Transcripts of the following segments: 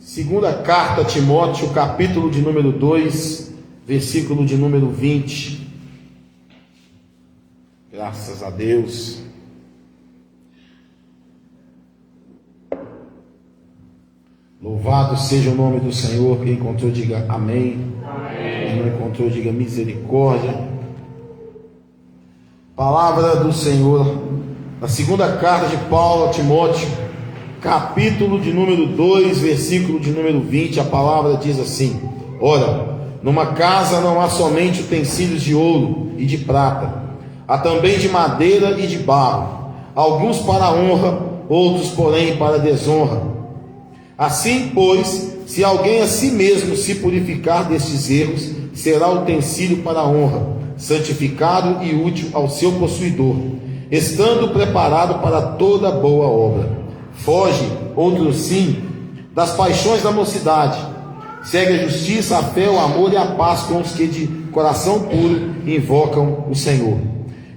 Segunda carta a Timóteo, capítulo de número 2, versículo de número 20. Graças a Deus. Louvado seja o nome do Senhor. Quem encontrou, diga amém. Amém. Quem não encontrou, diga misericórdia. Palavra do Senhor, na segunda carta de Paulo a Timóteo, capítulo de número 2, versículo de número 20, a palavra diz assim: ora, numa casa não há somente utensílios de ouro e de prata, há também de madeira e de barro, alguns para a honra, outros porém para a desonra. Assim, pois, se alguém a si mesmo se purificar destes erros, será utensílio para a honra, santificado e útil ao seu possuidor, estando preparado para toda boa obra. Foge, outro sim, das paixões da mocidade. Segue a justiça, a fé, o amor e a paz com os que de coração puro invocam o Senhor.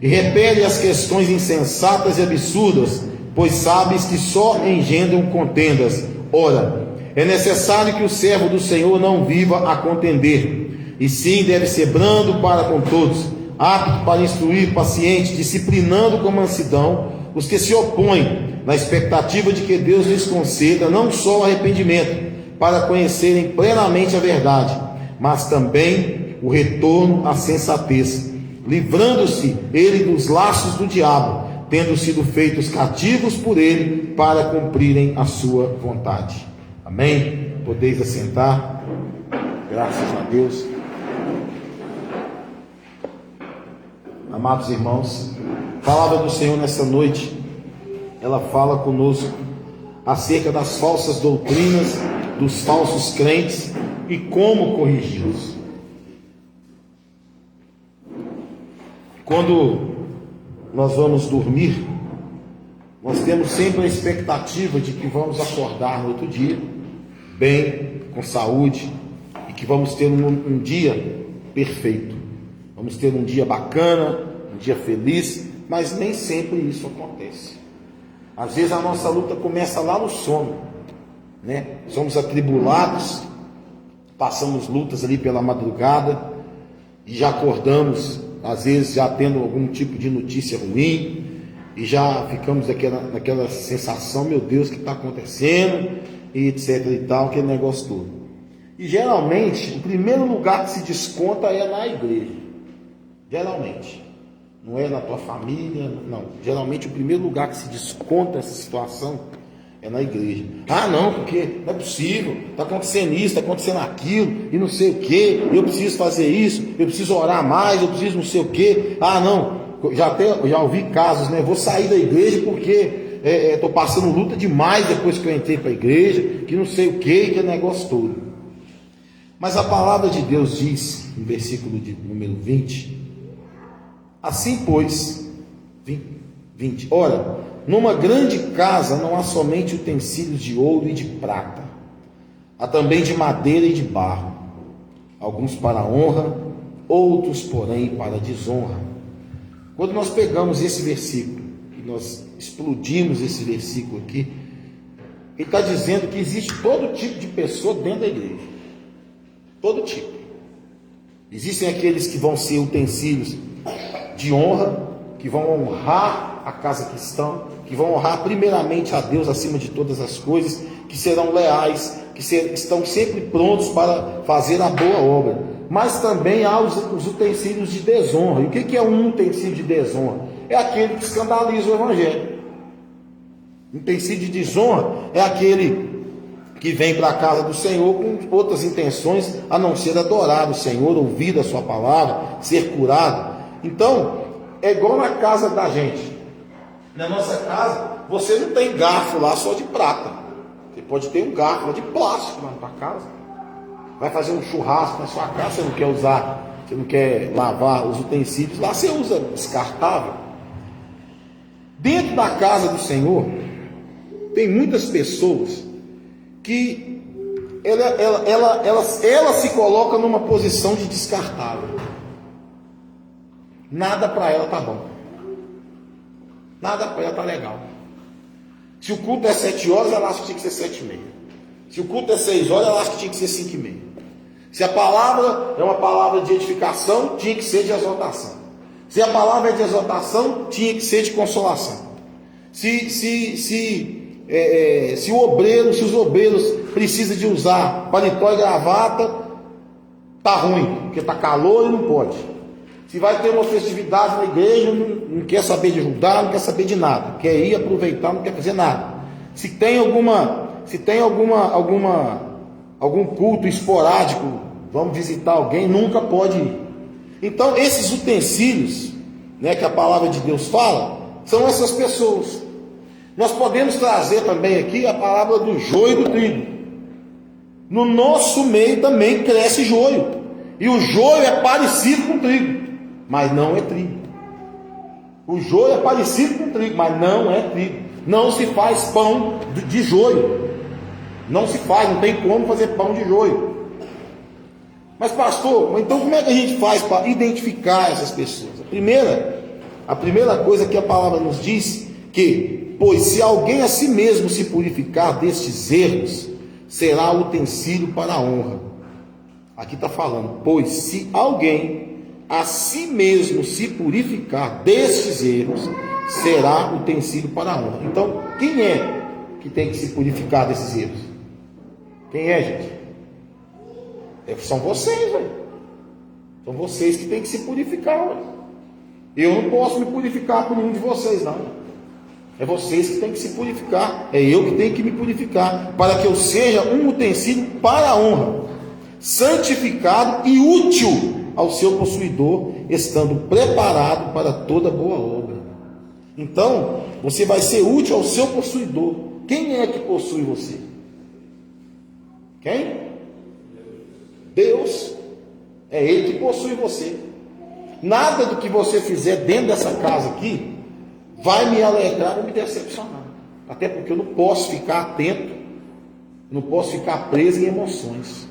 E repele as questões insensatas e absurdas, pois sabes que só engendram contendas. Ora, é necessário que o servo do Senhor não viva a contender, e sim deve ser brando para com todos, apto para instruir, paciente, disciplinando com mansidão os que se opõem, na expectativa de que Deus lhes conceda não só o arrependimento, para conhecerem plenamente a verdade, mas também o retorno à sensatez, livrando-se ele dos laços do diabo, tendo sido feitos cativos por ele, para cumprirem a sua vontade. Amém? Podeis assentar. Graças a Deus. Amados irmãos, a palavra do Senhor nessa noite, ela fala conosco acerca das falsas doutrinas, dos falsos crentes e como corrigi-los. Quando nós vamos dormir, nós temos sempre a expectativa de que vamos acordar no outro dia, bem, com saúde, e que vamos ter um dia perfeito. Vamos ter um dia bacana, um dia feliz, mas nem sempre isso acontece. Às vezes a nossa luta começa lá no sono, né? Somos atribulados, passamos lutas ali pela madrugada e já acordamos, às vezes já tendo algum tipo de notícia ruim, e já ficamos naquela sensação, meu Deus, o que está acontecendo, e etc e tal, aquele negócio todo. E geralmente, o primeiro lugar que se desconta é na igreja. Geralmente. Não é na tua família, não. Geralmente o primeiro lugar que se desconta essa situação é na igreja. Ah, não, porque não é possível, está acontecendo isso, está acontecendo aquilo, e não sei o que, eu preciso fazer isso, eu preciso orar mais, eu preciso não sei o que. Ah, não, já ouvi casos, né? Vou sair da igreja porque estou passando luta demais depois que eu entrei para a igreja, que não sei o que é negócio todo. Mas a palavra de Deus diz, no versículo de número 20, assim pois, 20, ora, numa grande casa não há somente utensílios de ouro e de prata, há também de madeira e de barro, alguns para a honra, outros porém para a desonra. Quando nós pegamos esse versículo, e nós explodimos esse versículo aqui, ele está dizendo que existe todo tipo de pessoa dentro da igreja, todo tipo. Existem aqueles que vão ser utensílios de honra, que vão honrar a casa cristã, que vão honrar primeiramente a Deus acima de todas as coisas, que serão leais, que estão sempre prontos para fazer a boa obra. Mas também há os utensílios de desonra. E o que é um utensílio de desonra? É aquele que escandaliza o evangelho. Utensílio de desonra é aquele que vem para a casa do Senhor com outras intenções a não ser adorar o Senhor, ouvir a sua palavra, ser curado. Então, é igual na casa da gente. Na nossa casa, você não tem garfo lá só de prata. Você pode ter um garfo de plástico lá na tua casa. Vai fazer um churrasco na sua casa, você não quer usar, você não quer lavar os utensílios, lá você usa descartável. Dentro da casa do Senhor, tem muitas pessoas que ela se coloca numa posição de descartável. Nada para ela tá bom. Nada para ela tá legal. Se o culto é 7 horas, ela acha que tinha que ser 7h30. Se o culto é 6 horas, ela acha que tinha que ser 5:30. Se a palavra é uma palavra de edificação, tinha que ser de exortação. Se a palavra é de exortação, tinha que ser de consolação. Se os obreiros precisam de usar paletó e gravata, tá ruim, porque tá calor e não pode. Se vai ter uma festividade na igreja, não quer saber de ajudar, não quer saber de nada, quer ir aproveitar, não quer fazer nada. Se tem algum culto esporádico, vamos visitar alguém, nunca pode ir. Então, esses utensílios, né, que a palavra de Deus fala, são essas pessoas. Nós podemos trazer também aqui a palavra do joio e do trigo. No nosso meio também cresce joio, e o joio é parecido com o trigo, mas não é trigo. O joio é parecido com o trigo, mas não é trigo. Não se faz pão de joio. Não se faz, não tem como fazer pão de joio. Mas pastor, então como é que a gente faz para identificar essas pessoas? A primeira coisa que a palavra nos diz, que, pois se alguém a si mesmo se purificar destes erros, será utensílio para a honra. Aqui está falando, pois se alguém a si mesmo se purificar destes erros, será utensílio para a honra. Então, quem é que tem que se purificar desses erros? Quem é, gente? São vocês, velho. São vocês que têm que se purificar, velho. Eu não posso me purificar por nenhum de vocês, não. É vocês que têm que se purificar. É eu que tenho que me purificar, para que eu seja um utensílio para a honra, santificado e útil ao seu possuidor, estando preparado para toda boa obra. Então, você vai ser útil ao seu possuidor. Quem é que possui você? Quem? Deus. É Ele que possui você. Nada do que você fizer dentro dessa casa aqui vai me alegrar ou me decepcionar. Até porque eu não posso ficar atento, não posso ficar preso em emoções.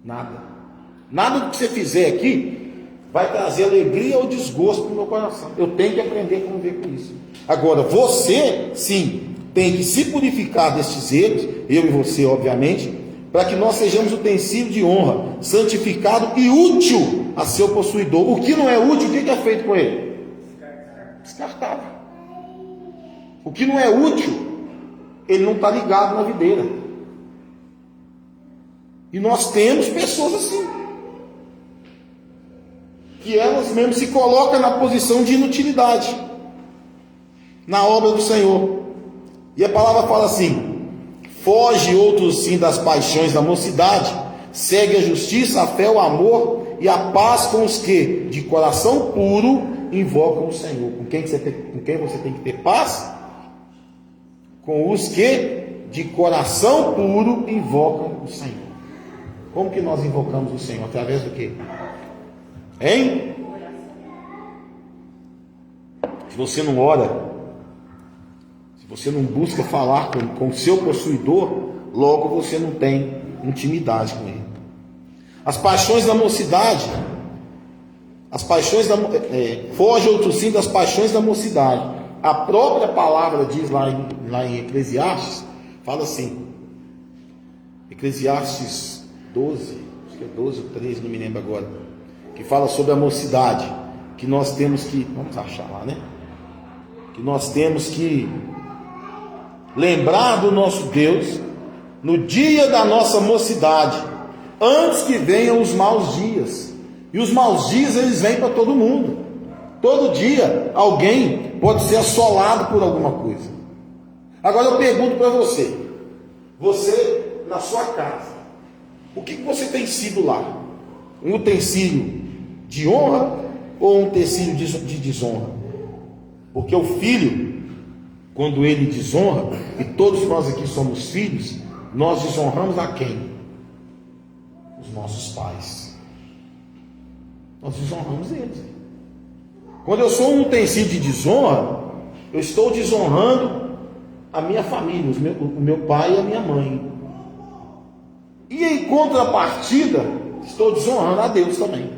Nada do que você fizer aqui vai trazer alegria ou desgosto para o meu coração. Eu tenho que aprender a conviver com isso. Agora, você, sim, tem que se purificar destes erros, eu e você, obviamente, para que nós sejamos utensílio de honra, santificado e útil a seu possuidor. O que não é útil, o que é feito com ele? Descartável. O que não é útil, ele não está ligado na videira. E nós temos pessoas assim, que elas mesmo se colocam na posição de inutilidade na obra do Senhor. E a palavra fala assim: foge outros sim das paixões da mocidade, segue a justiça, a fé, o amor e a paz com os que de coração puro invocam o Senhor. Com quem você tem que ter paz? Com os que de coração puro invocam o Senhor. Como que nós invocamos o Senhor? Através do quê? Hein? Se você não ora, se você não busca falar com o seu possuidor, logo você não tem intimidade com ele. As paixões da mocidade, foge outro sim das paixões da mocidade. A própria palavra diz lá em Eclesiastes, fala assim, Eclesiastes 12, acho que é 12 ou 13, não me lembro agora, que fala sobre a mocidade, que nós temos que, vamos achar lá, né? Que nós temos que lembrar do nosso Deus no dia da nossa mocidade, antes que venham os maus dias. E os maus dias, eles vêm para todo mundo. Todo dia alguém pode ser assolado por alguma coisa. Agora eu pergunto para você na sua casa, o que você tem sido lá? Um utensílio de honra ou um utensílio de desonra? Porque o filho, quando ele desonra, e todos nós aqui somos filhos, nós desonramos a quem? Os nossos pais. Nós desonramos eles. Quando eu sou um utensílio de desonra, eu estou desonrando a minha família, o meu pai e a minha mãe. E em contrapartida, estou desonrando a Deus também.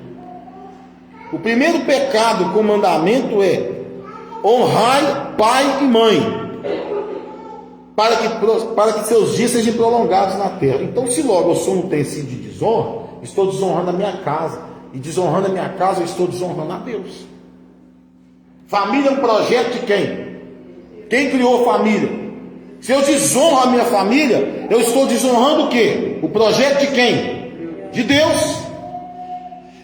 O primeiro pecado, com mandamento, é honrai pai e mãe. para que seus dias sejam prolongados na terra. Então, se logo eu sou um utensílio de desonra, estou desonrando a minha casa. E desonrando a minha casa, eu estou desonrando a Deus. Família é um projeto de quem? Quem criou a família? Se eu desonro a minha família, eu estou desonrando o quê? O projeto de quem? De Deus.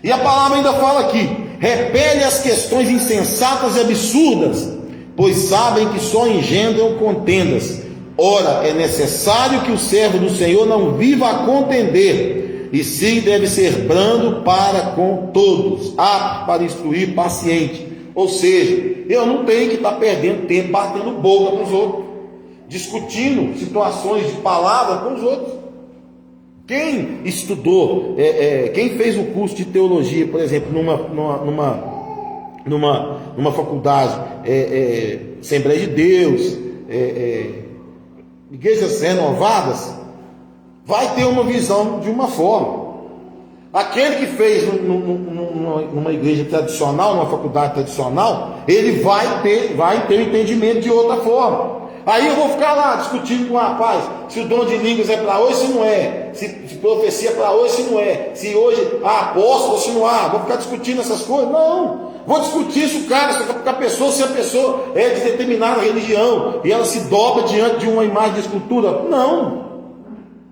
E a palavra ainda fala aqui: repele as questões insensatas e absurdas, pois sabem que só engendram contendas. Ora, é necessário que o servo do Senhor não viva a contender, e sim deve ser brando para com todos, apto para instruir, paciente. Ou seja, eu não tenho que estar perdendo tempo batendo boca com os outros, discutindo situações de palavra com os outros. Quem estudou, quem fez o curso de teologia, por exemplo, numa faculdade, Assembleia de Deus, igrejas renovadas, vai ter uma visão de uma forma. Aquele que fez numa igreja tradicional, numa faculdade tradicional, ele vai ter um entendimento de outra forma. Aí eu vou ficar lá discutindo com o rapaz se o dom de línguas é para hoje, se não é, se profecia é para hoje, se não é, se hoje há apóstolo, se não há. Vou ficar discutindo essas coisas? Não. Vou discutir se a pessoa é de determinada religião e ela se dobra diante de uma imagem de escultura. Não.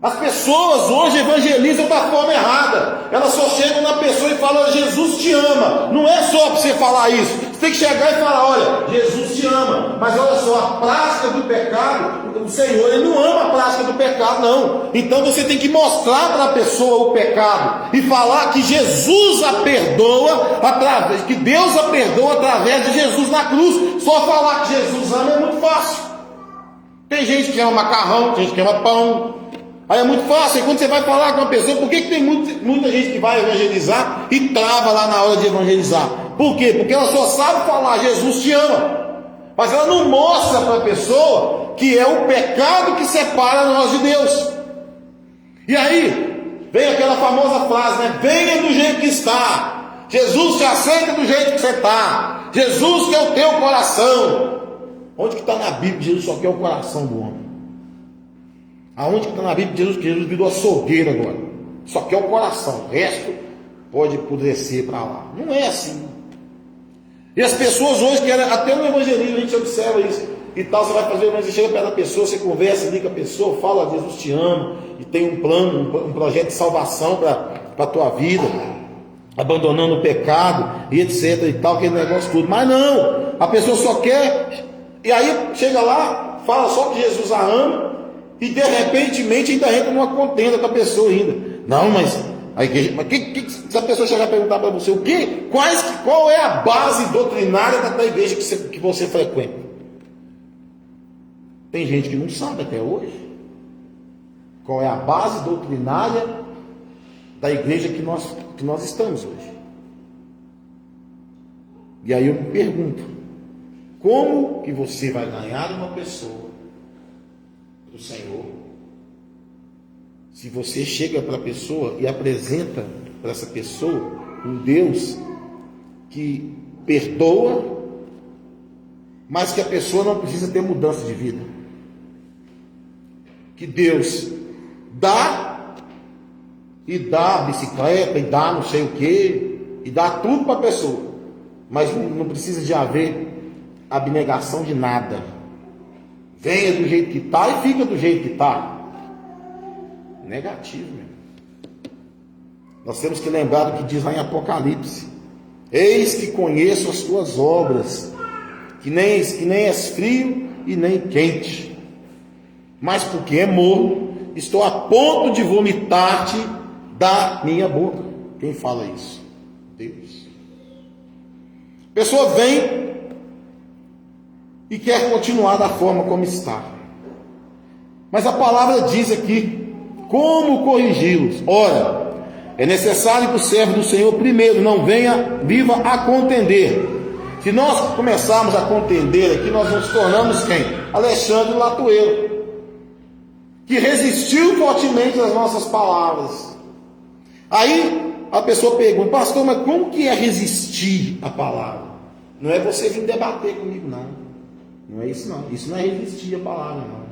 As pessoas hoje evangelizam da forma errada. Elas só chegam na pessoa e falam: Jesus te ama. Não é só para você falar isso. Você tem que chegar e falar: olha, Jesus te ama. Mas olha só, a prática do pecado, o Senhor, Ele não ama a prática do pecado, não. Então você tem que mostrar para a pessoa o pecado e falar que Jesus a perdoa, que Deus a perdoa através de Jesus na cruz. Só falar que Jesus ama é muito fácil. Tem gente que ama macarrão, tem gente que ama pão. Aí é muito fácil. E quando você vai falar com uma pessoa, por que tem muita gente que vai evangelizar e trava lá na hora de evangelizar? Por quê? Porque ela só sabe falar: Jesus te ama, mas ela não mostra para a pessoa que é o pecado que separa nós de Deus. E aí vem aquela famosa frase, né? Venha do jeito que está. Jesus te aceita do jeito que você está. Jesus quer o teu coração. Onde que está na Bíblia que Jesus só quer o coração do homem? Aonde que está na Bíblia que Jesus virou açougueiro agora? Só quer o coração, o resto pode apodrecer para lá. Não é assim. E as pessoas hoje querem, até no evangelismo a gente observa isso. E tal, você vai fazer, mas você chega perto da pessoa, você conversa, liga a pessoa, fala: Jesus te ama, e tem um plano, um projeto de salvação para a tua vida, abandonando o pecado, e etc e tal, aquele negócio tudo. Mas não, a pessoa só quer, e aí chega lá, fala só que Jesus a ama, e de repentemente ainda entra numa contenda com a pessoa ainda. Não, mas a igreja, se a pessoa chegar a perguntar para você qual é a base doutrinária da igreja que você frequenta? Tem gente que não sabe até hoje qual é a base doutrinária da igreja que nós estamos hoje. E aí eu me pergunto: como que você vai ganhar uma pessoa do Senhor se você chega para a pessoa e apresenta para essa pessoa um Deus que perdoa, mas que a pessoa não precisa ter mudança de vida, que Deus dá e dá bicicleta e dá não sei o que e dá tudo para a pessoa, mas não precisa de haver abnegação de nada. Venha do jeito que está e fica do jeito que está. Negativo, meu. Nós temos que lembrar do que diz lá em Apocalipse: eis que conheço as tuas obras, que nem és frio e nem quente, mas porque é morno, estou a ponto de vomitar-te da minha boca. Quem fala isso? Deus. A pessoa vem e quer continuar da forma como está, mas a palavra diz aqui como corrigi-los. Ora, é necessário que o servo do Senhor primeiro não viva a contender. Se nós começarmos a contender aqui, nós nos tornamos quem? Alexandre Latueiro, que resistiu fortemente às nossas palavras. Aí a pessoa pergunta: pastor, mas como que é resistir à palavra? Não é você vir debater comigo, não. Não é isso, não. Isso não é resistir à palavra, não.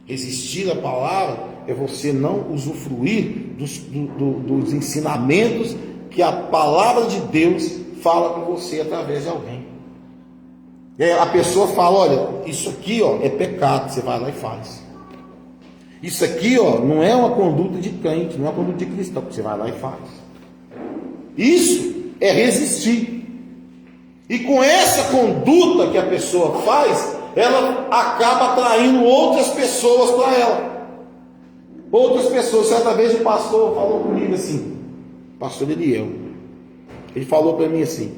Resistir à palavra é você não usufruir dos ensinamentos que a palavra de Deus fala com você através de alguém. A pessoa fala: olha, isso aqui é pecado, você vai lá e faz. Isso aqui não é uma conduta de crente, não é uma conduta de cristão, você vai lá e faz. Isso é resistir. E com essa conduta que a pessoa faz, ela acaba atraindo outras pessoas para ela. Outras pessoas. Certa vez o pastor falou comigo assim, pastor Eliel, ele falou para mim assim: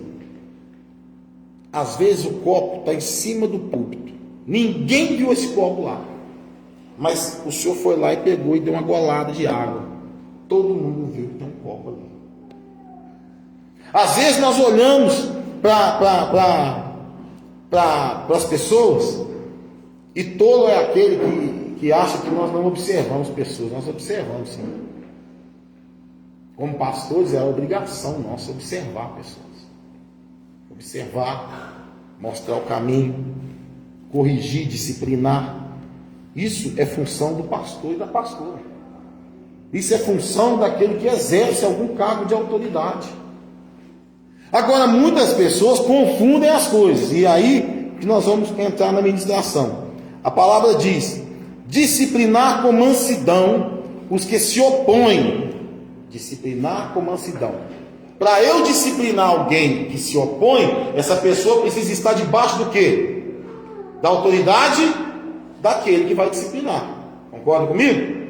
às vezes o copo está em cima do púlpito, ninguém viu esse copo lá, mas o senhor foi lá e pegou e deu uma golada de água, todo mundo viu que tem um copo ali. Às vezes nós olhamos para as pessoas, e tolo é aquele que acha que nós não observamos pessoas. Nós observamos, sim. Como pastores, é a obrigação nossa observar pessoas, observar, mostrar o caminho, corrigir, disciplinar. Isso é função do pastor e da pastora. Isso é função daquele que exerce algum cargo de autoridade. Agora, muitas pessoas confundem as coisas, e aí que nós vamos entrar na ministração. A palavra diz: disciplinar com mansidão os que se opõem. Disciplinar com mansidão. Para eu disciplinar alguém que se opõe, essa pessoa precisa estar debaixo do quê? Da autoridade daquele que vai disciplinar. Concorda comigo?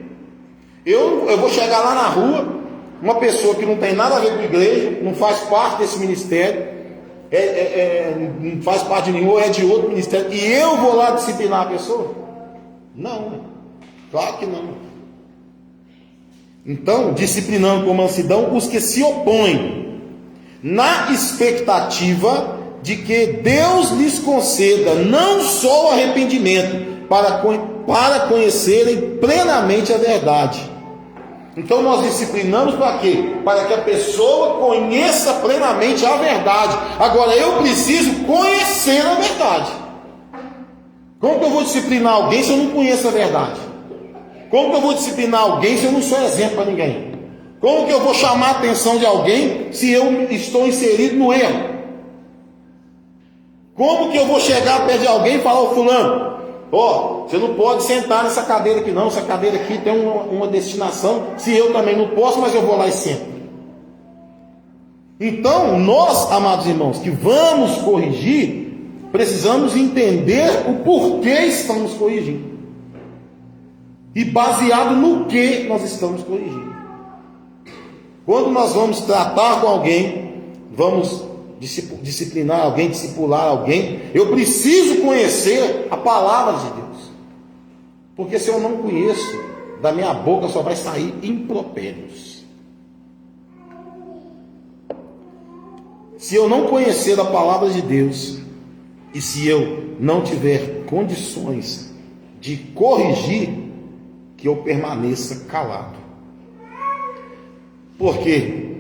Eu vou chegar lá na rua, uma pessoa que não tem nada a ver com a igreja, não faz parte desse ministério, não faz parte de nenhum, é de outro ministério, e eu vou lá disciplinar a pessoa? Não, claro que não. Então, disciplinando com mansidão os que se opõem, na expectativa de que Deus lhes conceda não só o arrependimento, para conhecerem plenamente a verdade. Então nós disciplinamos para quê? Para que a pessoa conheça plenamente a verdade. Agora, eu preciso conhecer a verdade. Como que eu vou disciplinar alguém se eu não conheço a verdade? Como que eu vou disciplinar alguém se eu não sou exemplo para ninguém? Como que eu vou chamar a atenção de alguém se eu estou inserido no erro? Como que eu vou chegar perto de alguém e falar: ô fulano, você não pode sentar nessa cadeira aqui não, essa cadeira aqui tem uma destinação, se eu também não posso, mas eu vou lá e sento. Então, nós, amados irmãos, que vamos corrigir, precisamos entender o porquê estamos corrigindo. E baseado no que nós estamos corrigindo. Quando nós vamos tratar com alguém, vamos disciplinar alguém, discipular alguém, eu preciso conhecer a palavra de Deus. Porque se eu não conheço, da minha boca só vai sair impropérios. Se eu não conhecer a palavra de Deus, e se eu não tiver condições de corrigir, que eu permaneça calado. Por quê?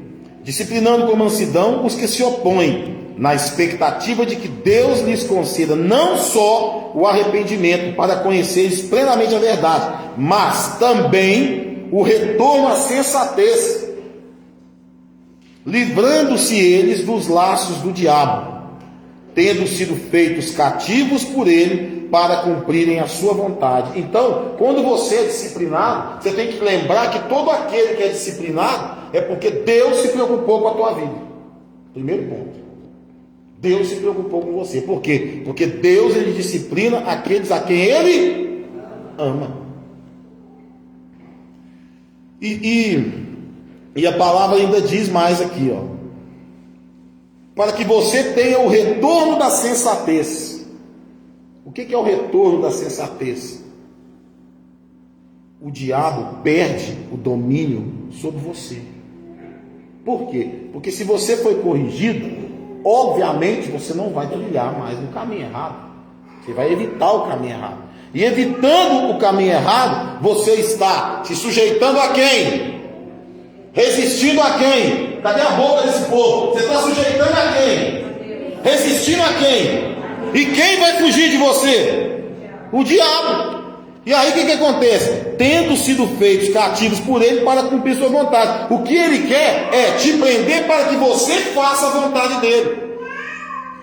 Disciplinando com mansidão os que se opõem, na expectativa de que Deus lhes conceda não só o arrependimento para conheceres plenamente a verdade, mas também o retorno à sensatez, livrando-se eles dos laços do diabo, tendo sido feitos cativos por ele para cumprirem a sua vontade. Então, quando você é disciplinado, você tem que lembrar que todo aquele que é disciplinado é porque Deus se preocupou com a tua vida. Primeiro ponto. Deus se preocupou com você. Por quê? Porque Deus, ele disciplina aqueles a quem ele ama. E a palavra ainda diz mais aqui, para que você tenha o retorno da sensatez. O que é o retorno da sensatez? O diabo perde o domínio sobre você. Por quê? Porque se você foi corrigido, obviamente você não vai trilhar mais no caminho errado. Você vai evitar o caminho errado. E evitando o caminho errado, você está se sujeitando a quem? Resistindo a quem? Cadê a boca desse povo? Você está sujeitando a quem? Resistindo a quem? E quem vai fugir de você? O diabo. E aí o que acontece? Tendo sido feitos cativos por ele para cumprir sua vontade. O que ele quer é te prender para que você faça a vontade dele.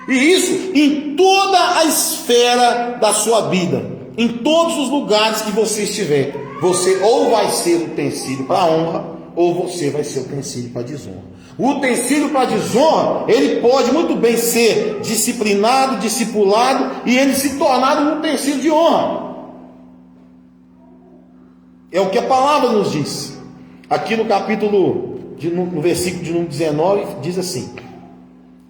E isso em toda a esfera da sua vida, em todos os lugares que você estiver. Você ou vai ser utensílio para a honra, ou você vai ser utensílio para a desonra. O utensílio para a desonra, ele pode muito bem ser disciplinado, discipulado, e ele se tornar um utensílio de honra. É o que a palavra nos diz. Aqui no capítulo, no versículo de número 19, diz assim: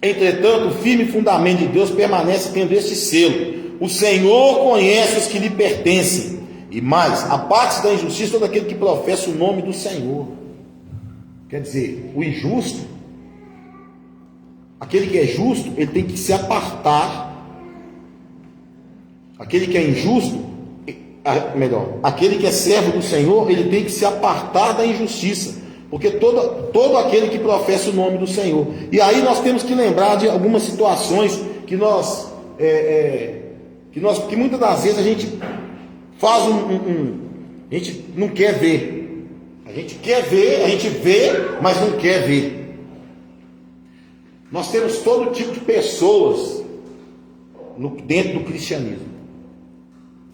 entretanto, o firme fundamento de Deus permanece tendo este selo: o Senhor conhece os que lhe pertencem. E mais, aparte da injustiça todo aquele que professa o nome do Senhor. Quer dizer, o injusto, aquele que é justo, ele tem que se apartar. Aquele que é injusto, aquele que é servo do Senhor, ele tem que se apartar da injustiça. Porque todo aquele que professa o nome do Senhor. E aí nós temos que lembrar de algumas situações que que muitas das vezes a gente faz a gente não quer ver. A gente quer ver, a gente vê, mas não quer ver. Nós temos todo tipo de pessoas dentro do cristianismo.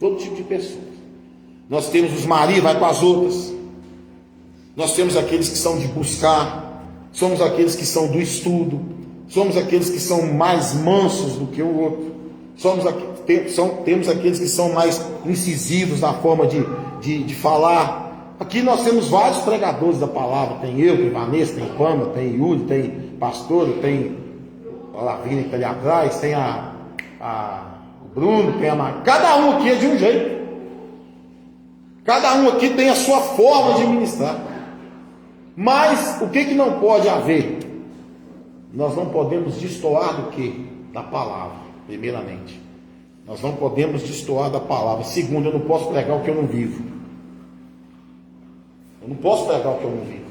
Todo tipo de pessoas. Nós temos os maridos, vai com as outras. Nós temos aqueles que são de buscar, somos aqueles que são do estudo, somos aqueles que são mais mansos do que o outro, temos aqueles que são mais incisivos na forma de falar. Aqui nós temos vários pregadores da palavra, tem eu, tem Vanessa, tem Pama, tem Yuri, tem pastor, tem a Lavínia que está ali atrás, tem o Bruno, tem a Maria. Cada um aqui é de um jeito, cada um aqui tem a sua forma de ministrar. Mas o que não pode haver? Nós não podemos destoar do que? Da palavra, primeiramente. Nós não podemos destoar da palavra. Segundo, eu não posso pregar o que eu não vivo. Eu não posso pregar o que eu não vivo.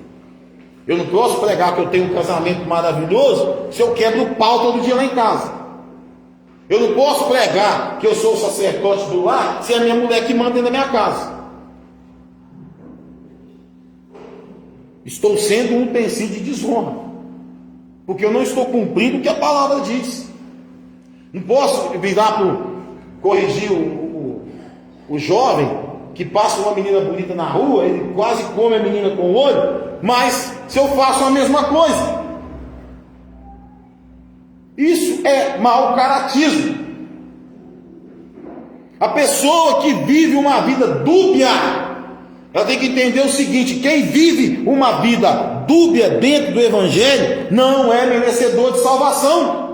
Eu não posso pregar que eu tenho um casamento maravilhoso se eu quebro o pau todo dia lá em casa. Eu não posso pregar que eu sou o sacerdote do lar se é a minha mulher que manda dentro da minha casa. Estou sendo um utensílio de desonra, porque eu não estou cumprindo o que a palavra diz. Não posso virar para corrigir o jovem que passa uma menina bonita na rua, ele quase come a menina com o olho, mas se eu faço a mesma coisa, isso é mau caratismo. A pessoa que vive uma vida dúbia, ela tem que entender o seguinte: quem vive uma vida dúbia dentro do Evangelho não é merecedor de salvação.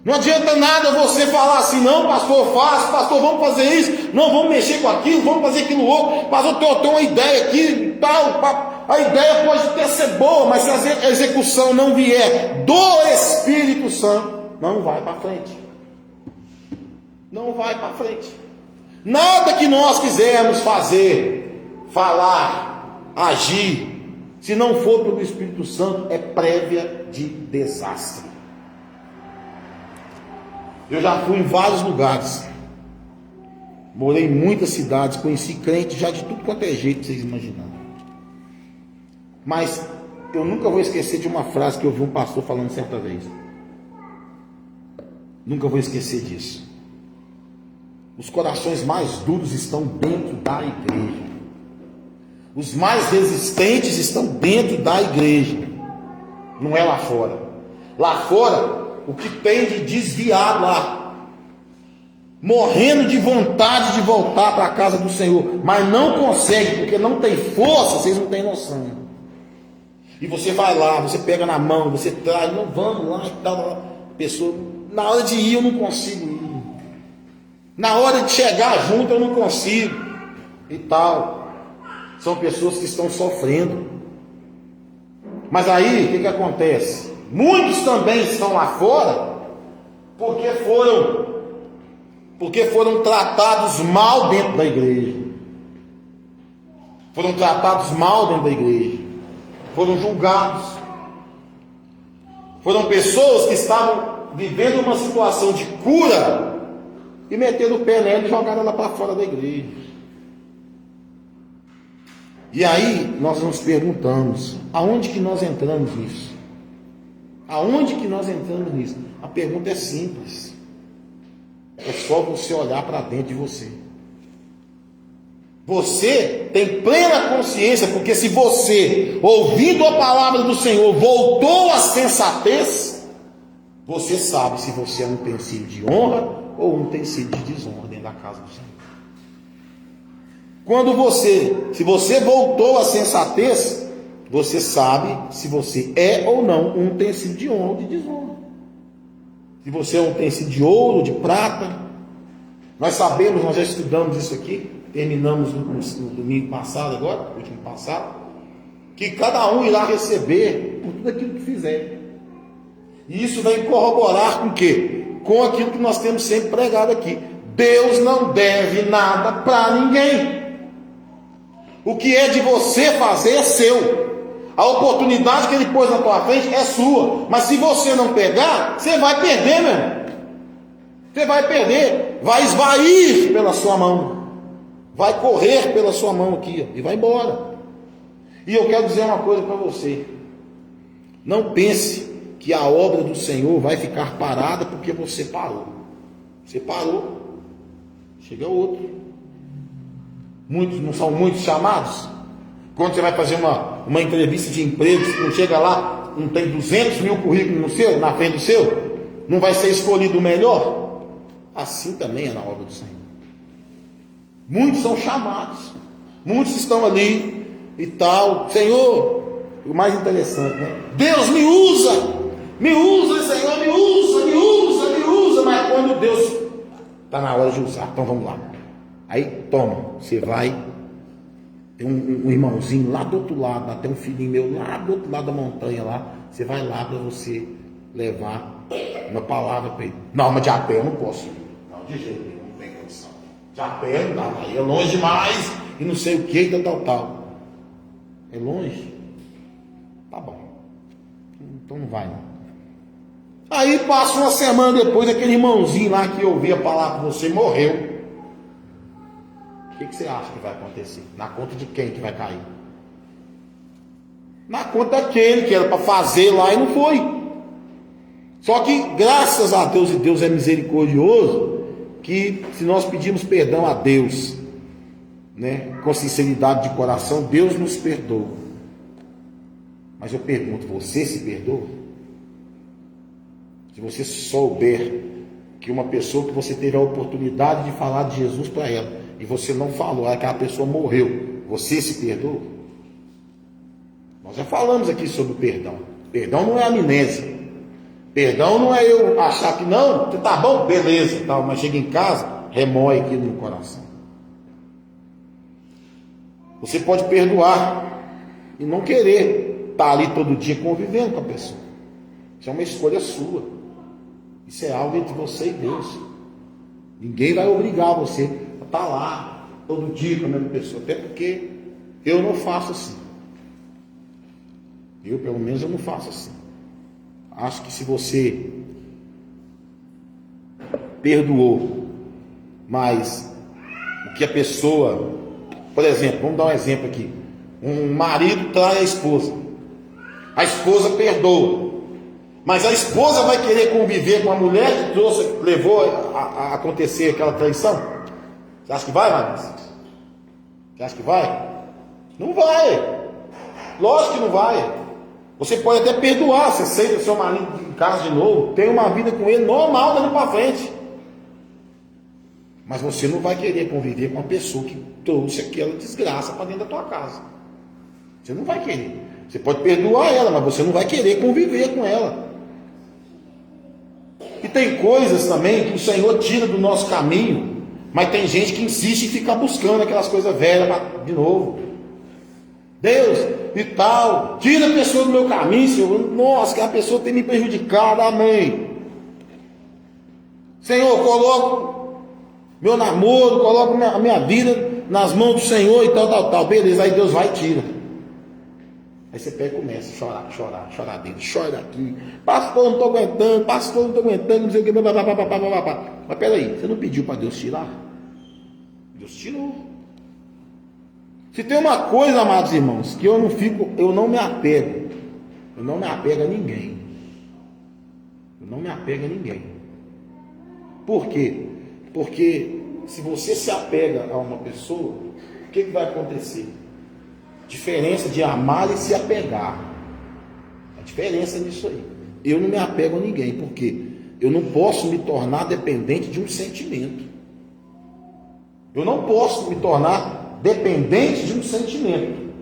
Não adianta nada você falar assim: não, pastor, pastor, vamos fazer isso, não, vamos mexer com aquilo, vamos fazer aquilo outro, pastor, eu tenho uma ideia aqui e tal. A ideia pode até ser boa, mas se a execução não vier do Espírito Santo, não vai para frente. Não vai para frente. Nada que nós quisermos fazer, falar, agir, se não for pelo Espírito Santo, é prévia de desastre. Eu já fui em vários lugares, morei em muitas cidades, conheci crentes já de tudo quanto é jeito que vocês imaginam. Mas eu nunca vou esquecer de uma frase que eu ouvi um pastor falando certa vez. Nunca vou esquecer disso. Os corações mais duros estão dentro da igreja. Os mais resistentes estão dentro da igreja. Não é lá fora. Lá fora, o que tem de desviado lá, morrendo de vontade de voltar para a casa do Senhor, mas não consegue, porque não tem força, vocês não têm noção. E você vai lá, você pega na mão, você traz, não, vamos lá e tal. Pessoa, na hora de ir eu não consigo ir. Na hora de chegar junto eu não consigo e tal. São pessoas que estão sofrendo. Mas aí o que acontece? Muitos também estão lá fora porque foram tratados mal dentro da igreja. Foram tratados mal dentro da igreja. Foram julgados. Foram pessoas que estavam vivendo uma situação de cura e meteram o pé nela e jogaram ela para fora da igreja. E aí nós nos perguntamos, aonde que nós entramos nisso? Aonde que nós entramos nisso? A pergunta é simples. É só você olhar para dentro de você. Você tem plena consciência, porque se você, ouvindo a palavra do Senhor, voltou à sensatez, você sabe se você é um utensílio de honra ou um utensílio de desonra dentro da casa do Senhor. Se você voltou à sensatez, você sabe se você é ou não um utensílio de honra ou de desonra. Se você é um utensílio de ouro, de prata. Nós sabemos, nós já estudamos isso aqui, terminamos no domingo passado agora, no último passado, que cada um irá receber por tudo aquilo que fizer. E isso vem corroborar com o quê? Com aquilo que nós temos sempre pregado aqui. Deus não deve nada para ninguém. O que é de você fazer é seu. A oportunidade que ele pôs na tua frente é sua. Mas se você não pegar, você vai perder, meu irmão. Você vai perder. Vai esvair pela sua mão. Vai correr pela sua mão aqui, ó, e vai embora. E eu quero dizer uma coisa para você. Não pense que a obra do Senhor vai ficar parada porque você parou. Você parou. Chega outro. Muitos, não são muitos chamados? Quando você vai fazer uma entrevista de emprego, não chega lá, não tem 200 mil currículos no seu, na frente do seu, não vai ser escolhido o melhor? Assim também é na obra do Senhor. Muitos são chamados, muitos estão ali e tal. Senhor, o mais interessante, né? Deus me usa, Senhor, me usa, mas quando Deus está na hora de usar, então vamos lá. Aí, toma, você vai, tem um irmãozinho lá do outro lado, até um filhinho meu lá do outro lado da montanha lá, você vai lá para você levar uma palavra para ele. Não, mas de a pé eu não posso. Não, de jeito nenhum, não tem condição. De a pé não dá, aí é longe demais, e não sei o que, tal. É longe? Tá bom. Então não vai, não. Aí passa uma semana depois, aquele irmãozinho lá que ouvia a palavra com você morreu. O que você acha que vai acontecer? Na conta de quem que vai cair? Na conta daquele que era para fazer lá e não foi. Só que graças a Deus, e Deus é misericordioso, que se nós pedirmos perdão a Deus, né, com sinceridade de coração, Deus nos perdoa. Mas eu pergunto, você se perdoa? Se você souber que uma pessoa que você teve a oportunidade de falar de Jesus para ela, e você não falou, aquela pessoa morreu, você se perdoa? Nós já falamos aqui sobre o perdão. Perdão não é amnésia. Perdão não é eu achar que não, tá bom, beleza, tal, mas chega em casa, remói aquilo no coração. Você pode perdoar e não querer estar ali todo dia convivendo com a pessoa. Isso é uma escolha sua. Isso é algo entre você e Deus. Ninguém vai obrigar você a estar lá todo dia com a mesma pessoa, até porque eu não faço assim. Eu, pelo menos, eu não faço assim. Acho que se você perdoou, mas o que a pessoa, por exemplo, vamos dar um exemplo aqui, um marido trai a esposa perdoa, mas a esposa vai querer conviver com a mulher que levou a acontecer aquela traição? Você acha que vai, Marisa? Você acha que vai? Não vai. Lógico que não vai. Você pode até perdoar, você aceita o seu marido em casa de novo, tem uma vida com ele normal dando para frente. Mas você não vai querer conviver com uma pessoa que trouxe aquela desgraça para dentro da tua casa. Você não vai querer. Você pode perdoar ela, mas você não vai querer conviver com ela. E tem coisas também que o Senhor tira do nosso caminho, mas tem gente que insiste em ficar buscando aquelas coisas velhas de novo. Deus, e tal, tira a pessoa do meu caminho, Senhor. Nossa, que a pessoa tem me prejudicado, amém. Senhor, coloco meu namoro, coloco a minha vida nas mãos do Senhor e tal. Beleza, aí Deus vai e tira. Aí você pega e começa a chorar dentro, chora daqui. Pastor, não estou aguentando, não sei o que, papapá. Mas peraí, você não pediu para Deus tirar? Deus tirou. Se tem uma coisa, amados irmãos, que eu não me apego. Eu não me apego a ninguém. Eu não me apego a ninguém. Por quê? Porque se você se apega a uma pessoa, o que vai acontecer? Diferença de amar e se apegar. A diferença nisso aí. Eu não me apego a ninguém, porque eu não posso me tornar dependente de um sentimento. Eu não posso me tornar dependente de um sentimento.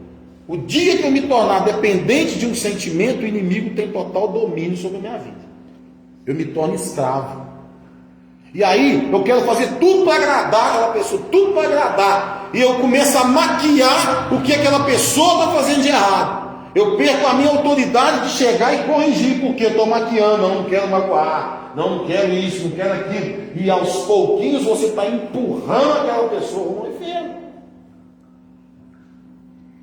O dia que eu me tornar dependente de um sentimento, o inimigo tem total domínio sobre a minha vida. Eu me torno escravo. E aí eu quero fazer tudo para agradar aquela pessoa, tudo para agradar. E eu começo a maquiar o que aquela pessoa está fazendo de errado. Eu perco a minha autoridade de chegar e corrigir, porque eu estou maquiando, não quero magoar, não quero isso, não quero aquilo. E aos pouquinhos você está empurrando aquela pessoa rumo ao inferno.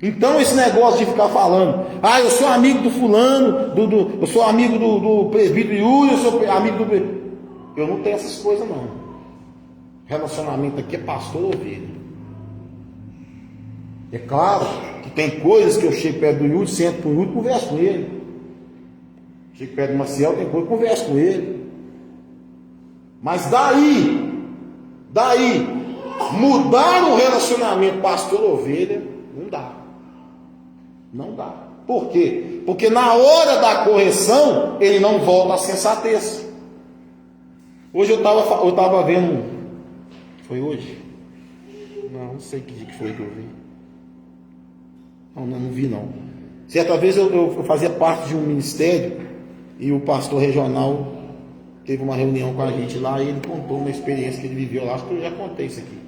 Então esse negócio de ficar falando, eu sou amigo do fulano, eu sou amigo do presbítero Yuri, eu sou amigo do... Eu não tenho essas coisas não. Relacionamento aqui é pastor ou ovelha. É claro que tem coisas que eu chego perto do Yuri, sento com o Yuri e converso com ele. Chego perto do Maciel, tem coisa que eu converso com ele. Mas daí, mudar o relacionamento pastor-ovelha, não dá. Não dá. Por quê? Porque na hora da correção, ele não volta à sensatez. Hoje eu estava vendo, foi hoje? Não sei que dia que foi que eu vi. Não vi não. Certa vez eu fazia parte de um ministério e o pastor regional teve uma reunião com a gente lá e ele contou uma experiência que ele viveu lá. Acho que eu já contei isso aqui.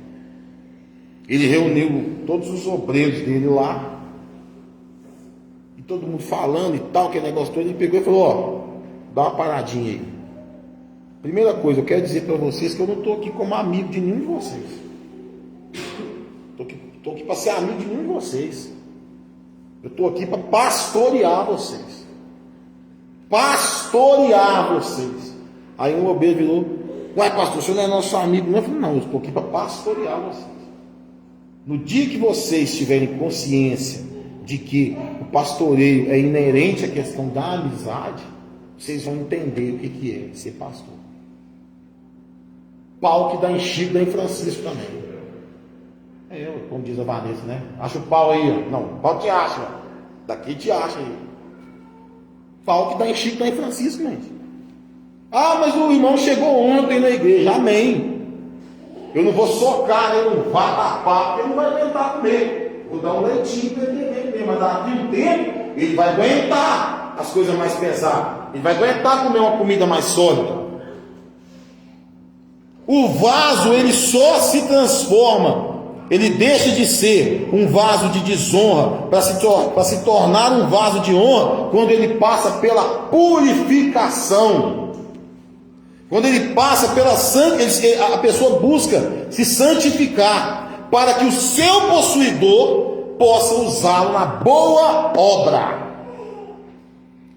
Ele reuniu todos os obreiros dele lá e todo mundo falando e tal, aquele negócio todo. Ele pegou e falou: dá uma paradinha aí. Primeira coisa, eu quero dizer para vocês que eu não estou aqui como amigo de nenhum de vocês. Estou aqui para ser amigo de nenhum de vocês. Eu estou aqui para pastorear vocês. Pastorear vocês. Aí um obreiro virou: uai, pastor, o senhor não é nosso amigo? Não, eu falei: não, eu estou aqui para pastorear vocês. No dia que vocês tiverem consciência de que o pastoreio é inerente à questão da amizade, vocês vão entender o que é ser pastor. Pau que dá em Chico, dá em Francisco também. Como diz a Vanessa, né? Acha o pau aí, ó. Não, pau te acha, ó. Daqui te acha aí. Pau que dá em Chico, dá em Francisco, gente. Mas o irmão chegou ontem na igreja. Amém. Eu não vou socar, eu não vou dar papo, ele não vai aguentar comer. Vou dar um leitinho para ele comer, mas daqui um tempo ele vai aguentar as coisas mais pesadas. Ele vai aguentar comer uma comida mais sólida. O vaso, ele só se transforma, ele deixa de ser um vaso de desonra para se tornar um vaso de honra quando ele passa pela purificação. Quando ele passa pela a pessoa busca se santificar para que o seu possuidor possa usá-lo na boa obra.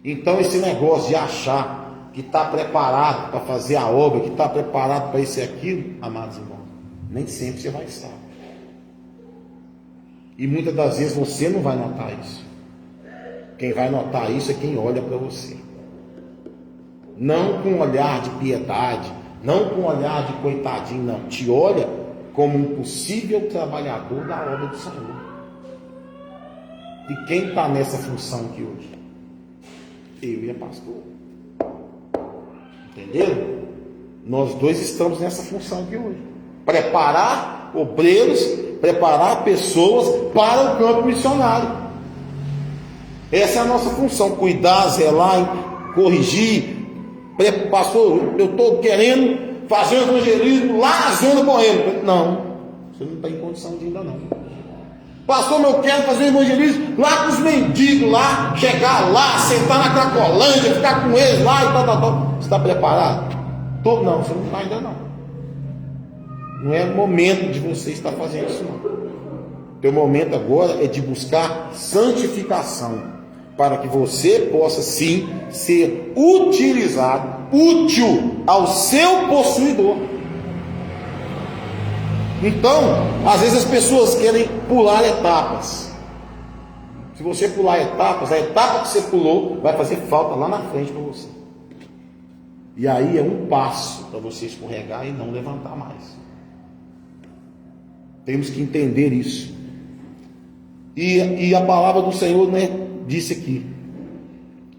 Então esse negócio de achar que está preparado para fazer a obra, que está preparado para isso e aquilo, amados irmãos, nem sempre você vai estar. E muitas das vezes você não vai notar isso. Quem vai notar isso é quem olha para você. Não com um olhar de piedade, não com um olhar de coitadinho, não. Te olha como um possível trabalhador da obra do Senhor. E quem está nessa função aqui hoje? Eu e a pastora. Entenderam? Nós dois estamos nessa função aqui hoje. Preparar obreiros, preparar pessoas para o campo missionário. Essa é a nossa função. Cuidar, zelar, corrigir. Pastor, eu estou querendo fazer um evangelismo lá na zona boêmia. Não, você não está em condição de ainda não. Pastor, eu quero fazer evangelismo lá com os mendigos, lá, chegar lá, sentar na Cracolândia, ficar com eles lá e tal. Você está preparado? Não, você não está ainda não. Não é momento de você estar fazendo isso não. O teu momento agora é de buscar santificação. para que você possa sim ser utilizado, útil ao seu possuidor. Então, às vezes as pessoas querem pular etapas. Se você pular etapas, a etapa que você pulou vai fazer falta lá na frente para você. E aí é um passo para você escorregar e não levantar mais. Temos que entender isso. E a palavra do Senhor, né, disse aqui,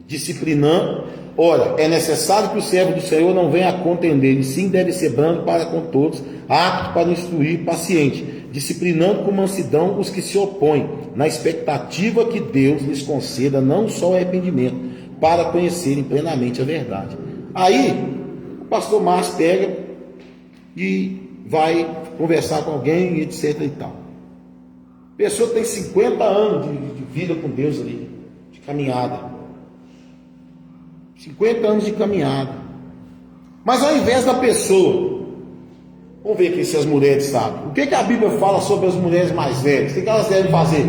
disciplinando. Ora, é necessário que o servo do Senhor não venha a contender, e sim deve ser brando para com todos, apto para instruir, paciente, disciplinando com mansidão os que se opõem, na expectativa que Deus lhes conceda não só o arrependimento, para conhecerem plenamente a verdade. Aí, o pastor Márcio pega e vai conversar com alguém, etc e tal. A pessoa tem 50 anos de vida com Deus ali, de caminhada. 50 anos de caminhada. Mas ao invés da pessoa, vamos ver aqui se as mulheres sabem. O que a Bíblia fala sobre as mulheres mais velhas? O que elas devem fazer?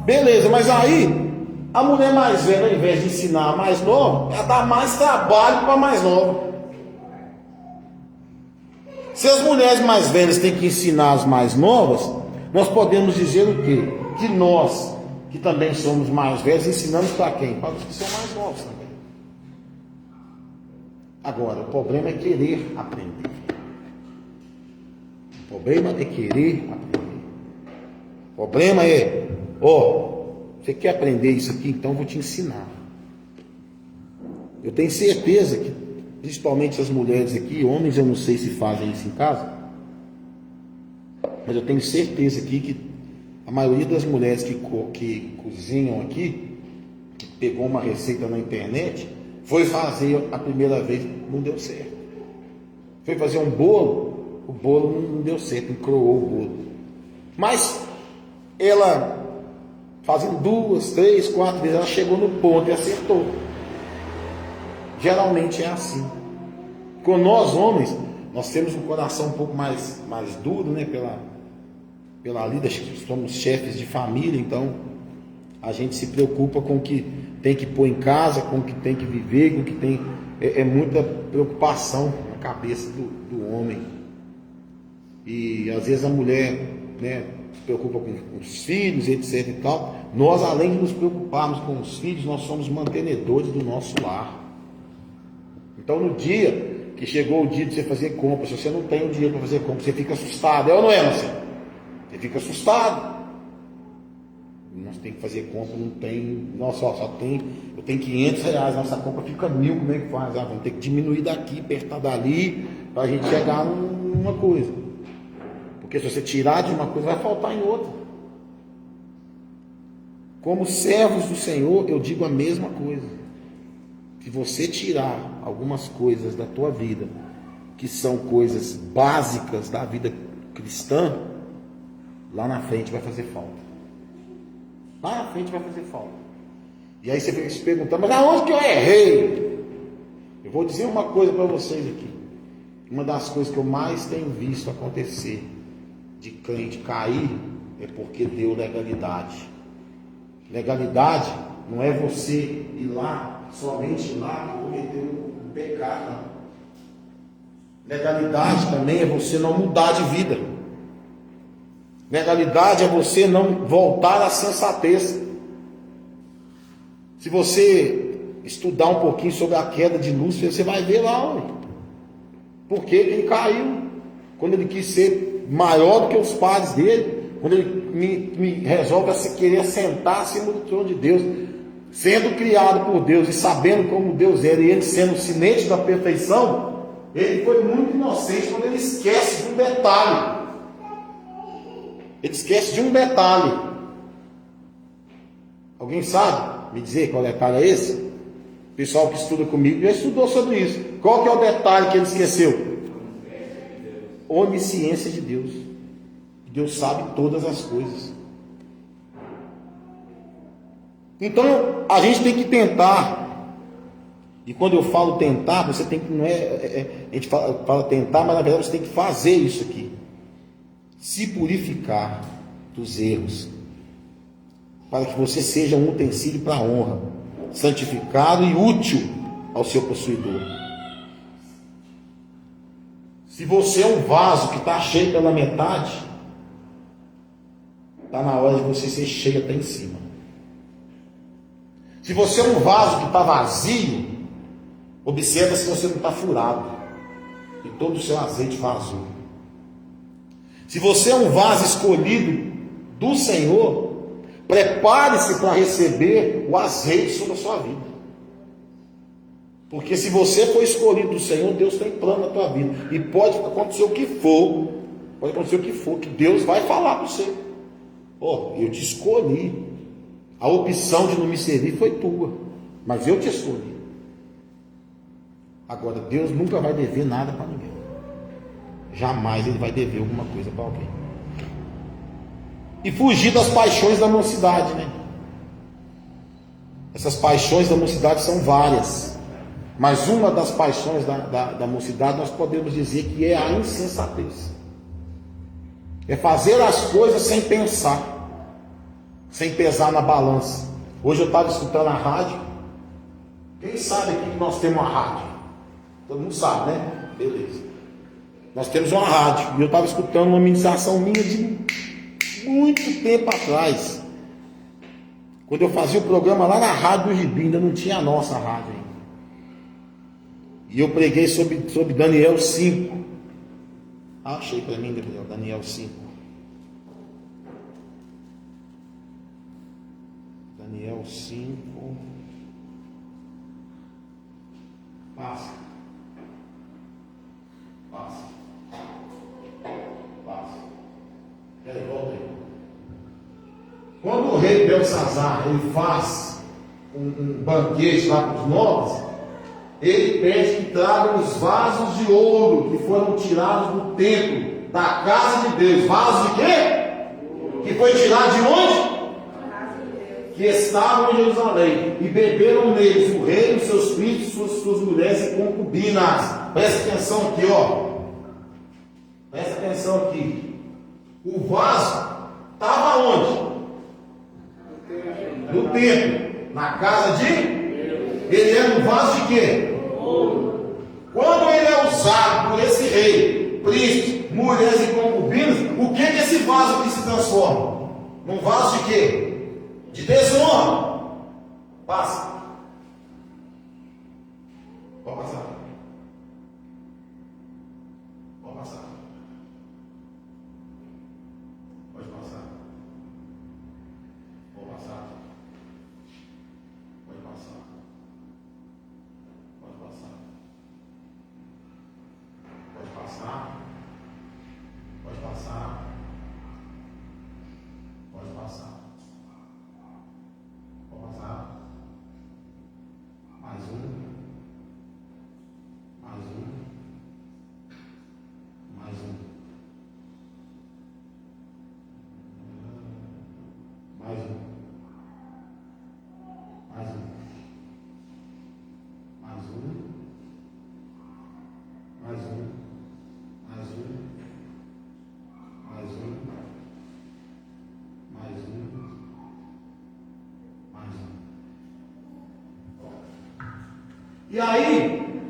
Beleza, mas aí a mulher mais velha, ao invés de ensinar a mais nova, ela dá mais trabalho para a mais nova. Se as mulheres mais velhas têm que ensinar as mais novas, nós podemos dizer o quê? Que nós, que também somos mais velhos, ensinamos para quem? Para os que são mais novos também. Agora, o problema é querer aprender. O problema é querer aprender. O problema é, você quer aprender isso aqui? Então eu vou te ensinar. Eu tenho certeza que, principalmente as mulheres aqui, homens eu não sei se fazem isso em casa, mas eu tenho certeza aqui que a maioria das mulheres que cozinham aqui, que pegou uma receita na internet, foi fazer a primeira vez, não deu certo. Foi fazer um bolo, o bolo não deu certo, não croou o bolo. Mas ela, fazendo 2, 3, 4 vezes, ela chegou no ponto e acertou. Geralmente é assim. Com nós homens, nós temos um coração um pouco mais duro, né? Pela lida, somos chefes de família, então a gente se preocupa com o que tem que pôr em casa, com o que tem que viver, com o que tem. É muita preocupação na cabeça do homem. E às vezes a mulher, né, se preocupa com os filhos, etc e tal. Nós, além de nos preocuparmos com os filhos, nós somos mantenedores do nosso lar. Então, no dia que chegou o dia de você fazer compra, se você não tem o dinheiro para fazer compra, você fica assustado. É ou não é, Marcelo? Você fica assustado. Nós temos que fazer compra, não tem. Nossa, eu tenho 500 reais, nossa compra fica 1.000, como é que faz? Vamos ter que diminuir daqui, apertar dali, para a gente chegar numa coisa. Porque se você tirar de uma coisa, vai faltar em outra. Como servos do Senhor, eu digo a mesma coisa. Se você tirar algumas coisas da tua vida, que são coisas básicas da vida cristã, lá na frente vai fazer falta. Lá na frente vai fazer falta. E aí você fica se perguntando, mas aonde que eu errei? Eu vou dizer uma coisa para vocês aqui. Uma das coisas que eu mais tenho visto acontecer de crente cair é porque deu legalidade. Legalidade não é você ir lá, somente lá e cometer um pecado. Não. Legalidade também é você não mudar de vida. Legalidade é você não voltar à sensatez. Se você estudar um pouquinho sobre a queda de Lúcifer, você vai ver lá, porque ele caiu. Quando ele quis ser maior do que os pais dele, quando ele me resolve a se querer sentar acima do trono de Deus, sendo criado por Deus e sabendo como Deus era, e ele sendo ciente da perfeição, ele foi muito inocente quando ele esquece de um detalhe. Ele esquece de um detalhe. Alguém sabe me dizer qual detalhe é esse? O pessoal que estuda comigo já estudou sobre isso. Qual que é o detalhe que ele esqueceu? Onisciência de Deus. Deus sabe todas as coisas. Então a gente tem que tentar. E quando eu falo tentar, você tem que, não é, a gente fala tentar, mas na verdade você tem que fazer isso aqui. Se purificar dos erros para que você seja um utensílio para a honra, santificado e útil ao seu possuidor. Se você é um vaso que está cheio pela metade, está na hora de você ser cheio até em cima. Se você é um vaso que está vazio, observa se você não está furado e todo o seu azeite vazou. Se você é um vaso escolhido do Senhor, prepare-se para receber o azeite sobre a sua vida. Porque se você for escolhido do Senhor, Deus tem plano na tua vida. E pode acontecer o que for, que Deus vai falar para você. Eu te escolhi. A opção de não me servir foi tua, mas eu te escolhi. Agora, Deus nunca vai dever nada para ninguém. Jamais Ele vai dever alguma coisa para alguém. E fugir das paixões da mocidade, né? Essas paixões da mocidade são várias. Mas uma das paixões da mocidade nós podemos dizer que é a insensatez. É fazer as coisas sem pensar, sem pesar na balança. Hoje eu estava escutando a rádio. Quem sabe aqui que nós temos uma rádio? Todo mundo sabe, né? Beleza. Nós temos uma rádio. E eu estava escutando uma ministração minha de muito tempo atrás. Quando eu fazia o programa lá na Rádio do Gibi, ainda não tinha a nossa rádio ainda. E eu preguei sobre Daniel 5. Achei para mim, Gabriel, Daniel 5. Daniel 5. Passa. Peraí, volta aí. Quando o rei Belsazar ele faz um banquete lá para os nobres, ele pede que tragam os vasos de ouro que foram tirados do templo, da casa de Deus. Vasos de quê? Que foi tirado de onde? Que estavam em Jerusalém, e beberam neles o rei, os seus filhos, suas mulheres e concubinas. Presta atenção aqui, Presta atenção aqui. O vaso estava onde? No templo, na casa de Deus. Ele era um vaso de quê? Ouro. Quando ele é usado por esse rei, príncipe, mulheres e concubinas, o que esse vaso aqui se transforma? Num vaso de quê? De desonra. Passa. Pode passar. Pode passar. Pode passar. Pode passar. Pode passar. Pode passar. Pode passar. Pode passar. Pode passar. Pode passar. Mais um. Mais um. Mais um. Mais um. Mais um. Mais um. Mais um. Mais um. Mais um. Mais um. Mais um. E aí,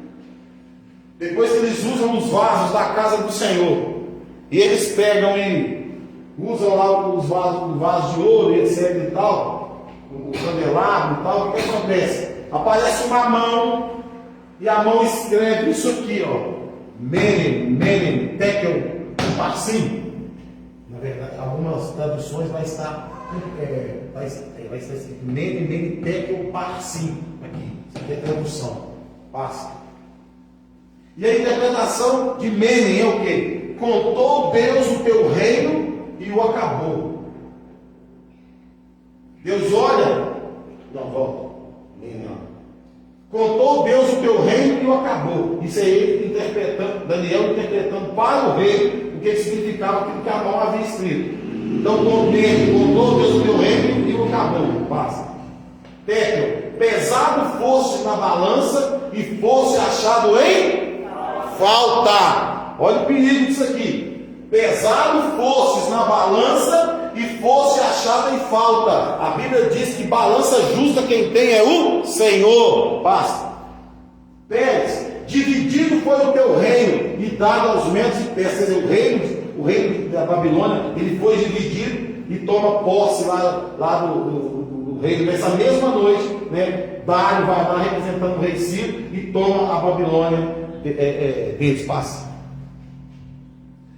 depois que eles usam os vasos da casa do Senhor, e eles pegam e usam lá os vasos de ouro e etc e tal, o candelabro e tal, o que acontece? Aparece uma mão, e a mão escreve isso aqui, Menem, Tekel, Parsim. Na verdade, algumas traduções vai estar escrito Menem, Tekel, Parsim. Aqui, isso aqui é tradução. Passa. E a interpretação de Menem é o quê? Contou Deus o teu reino e o acabou. Deus olha. Não, volta. Não. Contou Deus o teu reino e o acabou. Isso é ele interpretando, Daniel interpretando para o rei o que significava aquilo que a mão havia escrito. Então, contou Deus o teu reino e o acabou. Passa. Tekel, pesado fosse na balança e fosse achado em falta. Olha o perigo disso aqui. Pesado fosses na balança e fosse achado em falta. A Bíblia diz que balança justa quem tem é o Senhor. Basta. Pés, dividido foi o teu reino e dado aos Medos e Persas. O reino da Babilônia, ele foi dividido e toma posse lá do reino. Nessa mesma noite, né, Dário vai lá representando o rei Ciro e toma a Babilônia deles. Passa.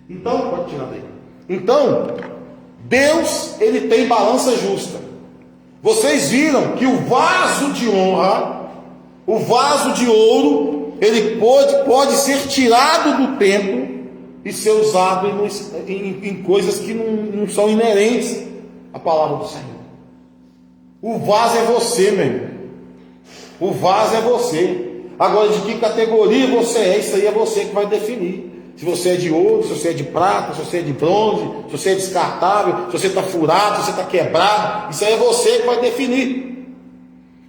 Então, pode tirar daí. Então, Deus, ele tem balança justa. Vocês viram que o vaso de honra, o vaso de ouro, ele pode ser tirado do templo e ser usado em coisas que não são inerentes à palavra do Senhor. O vaso é você, meu irmão. O vaso é você. Agora, de que categoria você é, isso aí é você que vai definir. Se você é de ouro, se você é de prata, se você é de bronze, se você é descartável, se você está furado, se você está quebrado, isso aí é você que vai definir.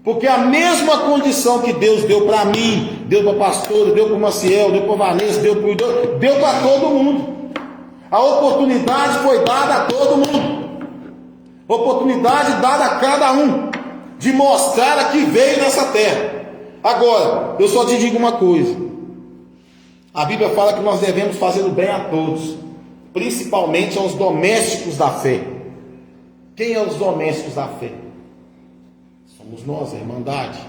Porque a mesma condição que Deus deu para mim, deu para o pastor, deu para o Maciel, deu para o Vanessa, deu para todo mundo. A oportunidade foi dada a todo mundo. Oportunidade dada a cada um de mostrar a que veio nessa terra. Agora, eu só te digo uma coisa. A Bíblia fala que nós devemos fazer o bem a todos, principalmente aos domésticos da fé. Quem é os domésticos da fé? Somos nós, a Irmandade,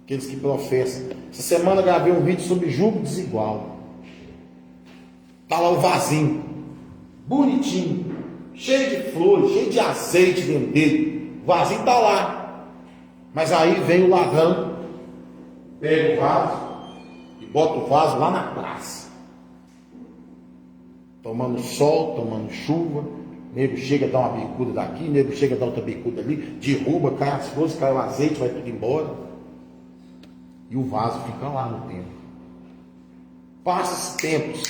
aqueles que professam. Essa semana eu gravei um vídeo sobre jugo desigual. Está lá o vasinho, bonitinho, cheio de flores, cheio de azeite dentro dele. O vasinho está lá. Mas aí vem o ladrão, pega o vaso, bota o vaso lá na praça, tomando sol, tomando chuva. Nego chega a dar uma bicuda daqui, nego chega a dar outra bicuda ali, derruba, cai as flores, cai o azeite, vai tudo embora, e o vaso fica lá no tempo. Passa esses tempos,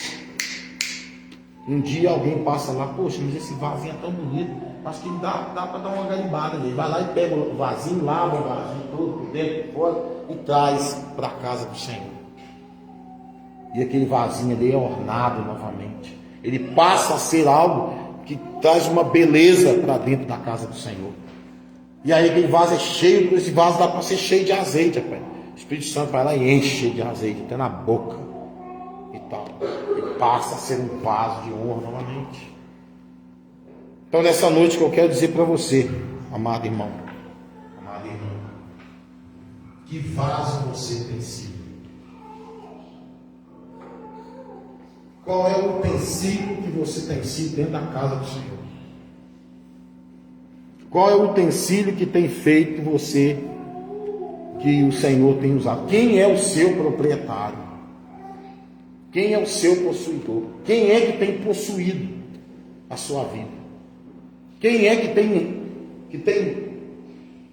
um dia alguém passa lá, poxa, mas esse vasinho é tão bonito, acho que dá para dar uma garimbada nele. Vai lá e pega o vasinho, lava o vasinho todo por dentro, por fora, e traz para a casa do Senhor. E aquele vasinho ali é ornado novamente. Ele passa a ser algo que traz uma beleza para dentro da casa do Senhor. E aí aquele vaso é cheio, esse vaso dá para ser cheio de azeite, rapaz. O Espírito Santo vai lá e enche de azeite, até na boca e tal. Ele passa a ser um vaso de honra novamente. Então nessa noite que eu quero dizer para você, amado irmão, amada irmã, que vaso você tem sido? Qual é o utensílio que você tem sido dentro da casa do Senhor? Qual é o utensílio que tem feito você, que o Senhor tem usado? Quem é o seu proprietário? Quem é o seu possuidor? Quem é que tem possuído a sua vida? Quem é que tem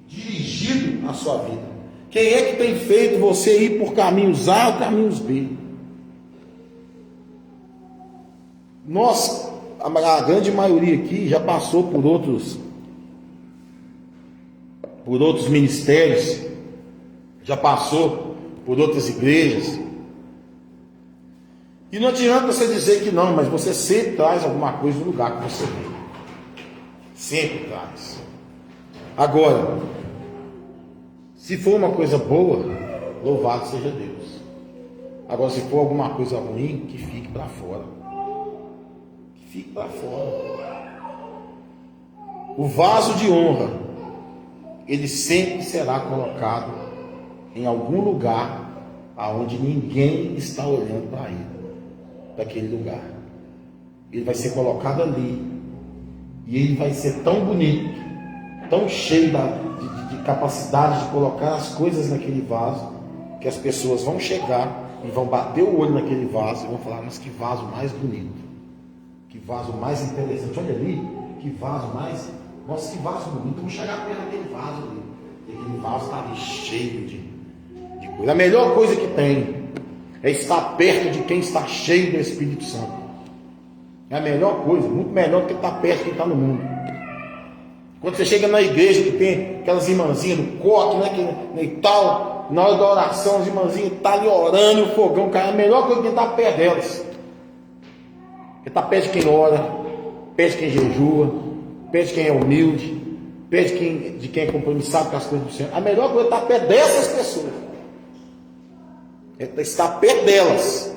dirigido a sua vida? Quem é que tem feito você ir por caminhos A ou caminhos B? Nós, a grande maioria aqui já passou por outros ministérios, já passou por outras igrejas. E não adianta você dizer que não, mas você sempre traz alguma coisa no lugar que você vem. Sempre traz. Agora, se for uma coisa boa, louvado seja Deus. Agora, se for alguma coisa ruim, que fique para fora. Fique para fora. O vaso de honra, ele sempre será colocado em algum lugar aonde ninguém está olhando para ele, daquele lugar. Ele vai ser colocado ali e ele vai ser tão bonito, tão cheio de capacidade de colocar as coisas naquele vaso, que as pessoas vão chegar e vão bater o olho naquele vaso e vão falar: mas que vaso mais bonito. Que vaso mais interessante, olha ali, que vaso mais, nossa, que vaso bonito, vamos chegar perto daquele vaso ali, e aquele vaso está ali cheio de coisa. A melhor coisa que tem é estar perto de quem está cheio do Espírito Santo. É a melhor coisa, muito melhor do que estar perto de quem está no mundo. Quando você chega na igreja que tem aquelas irmãzinhas do coque, né, e tal, na hora da oração as irmãzinhas estão ali orando, o fogão cai, é a melhor coisa que estar perto delas. Porque está perto de quem ora, perto de quem jejua, pede quem é humilde, pede de quem é compromissado com as coisas do Senhor. A melhor coisa é estar perto dessas pessoas, é estar perto delas.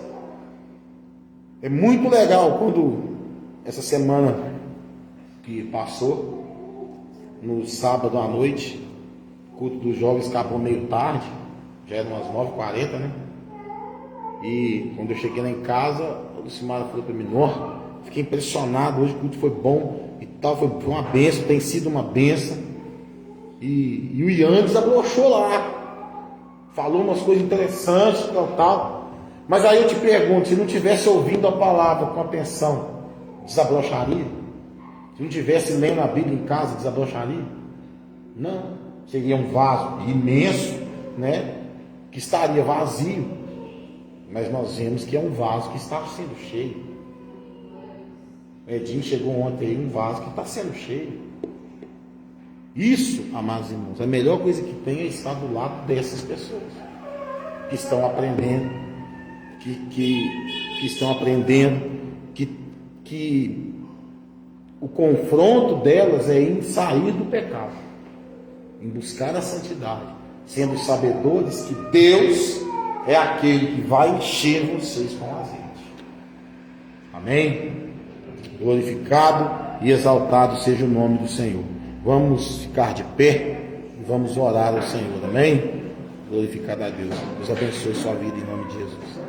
É muito legal quando essa semana que passou, no sábado à noite, o culto dos jovens acabou meio tarde, já eram umas 9h40, né? E quando eu cheguei lá em casa, a Lucimara falou para mim: "Nó, fiquei impressionado, hoje o culto foi bom e tal, foi uma bênção, tem sido uma bênção." E o Ian desabrochou lá, falou umas coisas interessantes, tal. Mas aí eu te pergunto, se não tivesse ouvindo a palavra com atenção, desabrocharia? Se não tivesse lendo a Bíblia em casa, desabrocharia? Não, seria um vaso imenso, né, que estaria vazio. Mas nós vemos que é um vaso que está sendo cheio. O Edinho chegou ontem aí, um vaso que está sendo cheio. Isso, amados irmãos, a melhor coisa que tem é estar do lado dessas pessoas que estão aprendendo, que estão aprendendo, que o confronto delas é em sair do pecado, em buscar a santidade, sendo sabedores que Deus é aquele que vai encher vocês com azeite. Amém? Glorificado e exaltado seja o nome do Senhor. Vamos ficar de pé e vamos orar ao Senhor. Amém? Glorificado a Deus. Deus abençoe sua vida em nome de Jesus.